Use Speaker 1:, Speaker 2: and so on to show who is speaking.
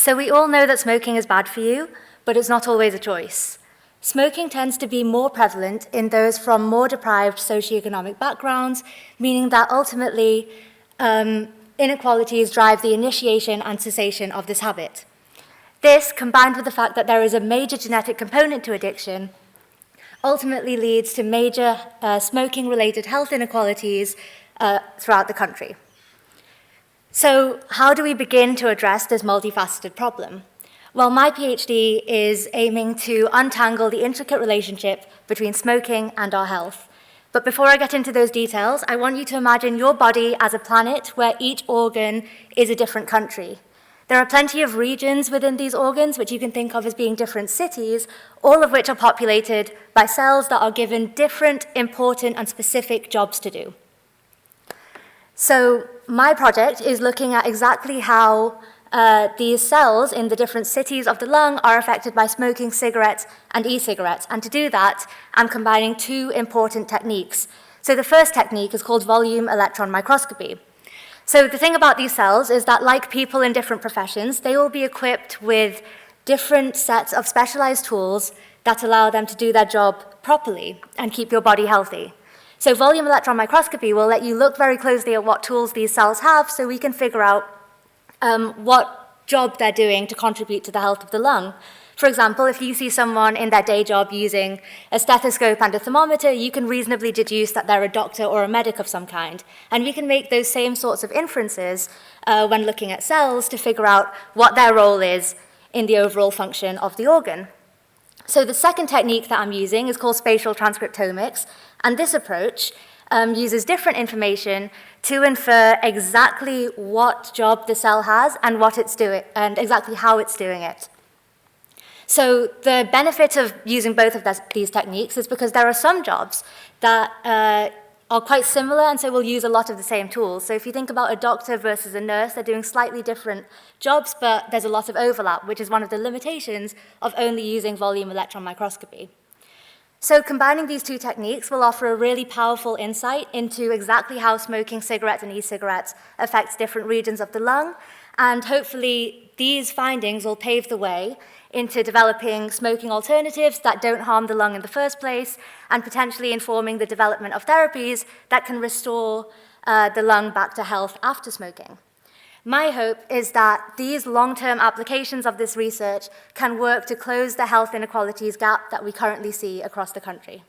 Speaker 1: So we all know that smoking is bad for you, but it's not always a choice. Smoking tends to be more prevalent in those from more deprived socioeconomic backgrounds, meaning that ultimately inequalities drive the initiation and cessation of this habit. This, combined with the fact that there is a major genetic component to addiction, ultimately leads to major smoking-related health inequalities throughout the country. So how do we begin to address this multifaceted problem? Well, my PhD is aiming to untangle the intricate relationship between smoking and our health. But before I get into those details, I want you to imagine your body as a planet where each organ is a different country. There are plenty of regions within these organs, which you can think of as being different cities, all of which are populated by cells that are given different, important, and specific jobs to do. So my project is looking at exactly how these cells in the different cities of the lung are affected by smoking cigarettes and e-cigarettes. And to do that, I'm combining two important techniques. So the first technique is called volume electron microscopy. So the thing about these cells is that, like people in different professions, they will be equipped with different sets of specialized tools that allow them to do their job properly and keep your body healthy. So volume electron microscopy will let you look very closely at what tools these cells have so we can figure out what job they're doing to contribute to the health of the lung. For example, if you see someone in their day job using a stethoscope and a thermometer, you can reasonably deduce that they're a doctor or a medic of some kind. And we can make those same sorts of inferences when looking at cells to figure out what their role is in the overall function of the organ. So the second technique that I'm using is called spatial transcriptomics, and this approach uses different information to infer exactly what job the cell has and what it's doing, and exactly how it's doing it. So the benefit of using both of these techniques is because there are some jobs that are quite similar, and so we'll use a lot of the same tools. So if you think about a doctor versus a nurse, they're doing slightly different jobs, but there's a lot of overlap, which is one of the limitations of only using volume electron microscopy. So combining these two techniques will offer a really powerful insight into exactly how smoking cigarettes and e-cigarettes affects different regions of the lung, and hopefully these findings will pave the way into developing smoking alternatives that don't harm the lung in the first place, and potentially informing the development of therapies that can restore the lung back to health after smoking. My hope is that these long-term applications of this research can work to close the health inequalities gap that we currently see across the country.